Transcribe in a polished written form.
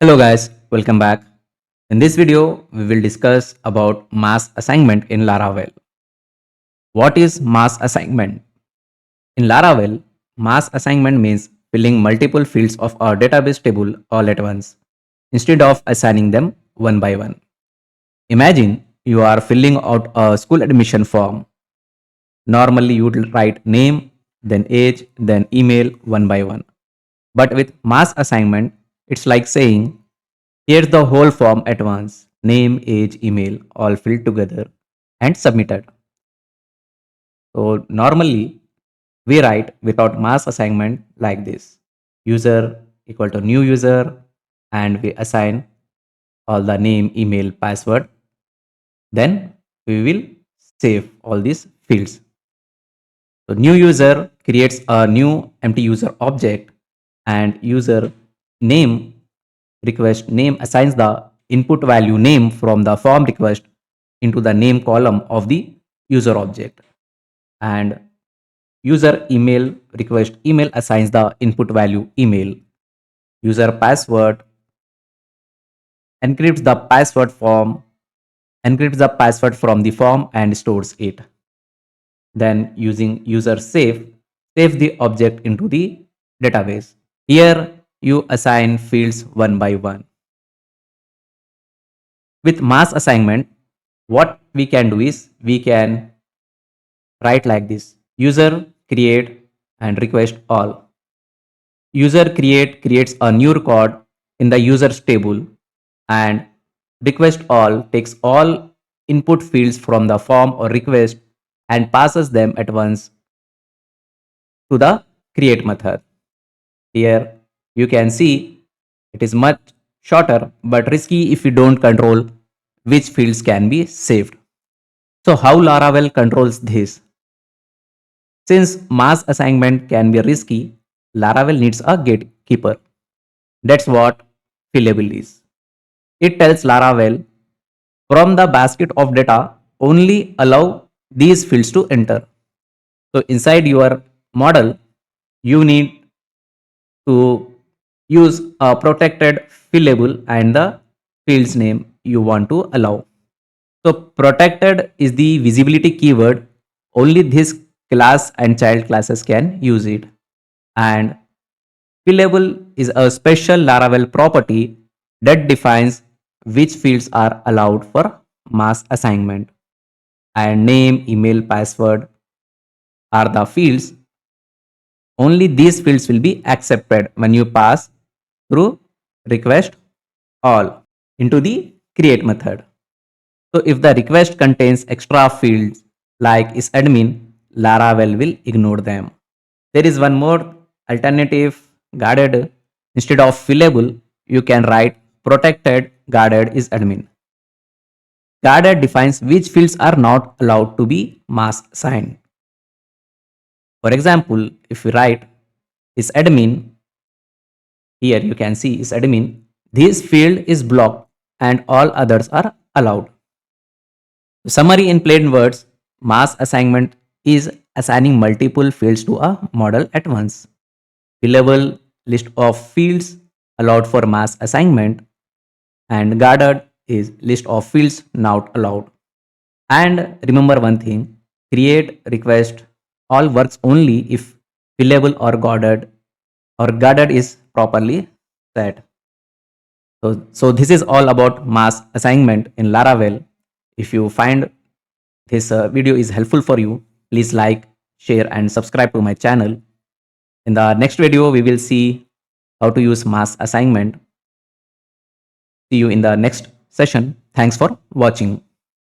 Hello guys, welcome back. In this video, we will discuss about mass assignment in Laravel. What is mass assignment? In Laravel, mass assignment means filling multiple fields of a database table all at once, instead of assigning them one by one. Imagine you are filling out a school admission form. Normally, you would write name, then age, then email one by one. But with mass assignment, it's like saying, here's the whole form at once, name, age, email, all filled together and submitted. So normally we write without mass assignment like this. User equal to new user, and we assign all the name, email, password. Then we will save all these fields. So new user creates a new empty user object, and user name request name assigns the input value name from the form request into the name column of the user object, and user email request email assigns the input value email. User password encrypts the password from encrypts the password from the form and stores it. Then using user saves the object into the database. Here you assign fields one by one. With mass assignment, what we can do is we can write like this: user create and request all. User create creates a new record in the users table, and request all takes all input fields from the form or request and passes them at once to the create method. Here you can see it is much shorter but risky if you don't control which fields can be saved. So how Laravel controls this? Since mass assignment can be risky, Laravel needs a gatekeeper. That's what Fillable is. It tells Laravel, from the basket of data, only allow these fields to enter. So inside your model, you need to use a protected fillable and the field's name you want to allow. So protected is the visibility keyword. Only this class and child classes can use it. And fillable is a special Laravel property that defines which fields are allowed for mass assignment. And name, email, password are the fields. Only these fields will be accepted when you pass through request all into the create method. So if the request contains extra fields like is admin, Laravel will ignore them. There is one more alternative, guarded. Instead of fillable, you can write protected guarded is admin. Guarded defines which fields are not allowed to be mass assigned. For example, if we write is admin, here you can see is admin, this field is blocked and all others are allowed. Summary in plain words, mass assignment is assigning multiple fields to a model at once. Fillable list of fields allowed for mass assignment, and guarded is list of fields not allowed. And remember one thing, create request all works only if fillable or guarded is properly set. So this is all about mass assignment in Laravel. If you find this video is helpful for you, please like, share and subscribe to my channel. In the next video, we will see how to use mass assignment. See you in the next session. Thanks for watching.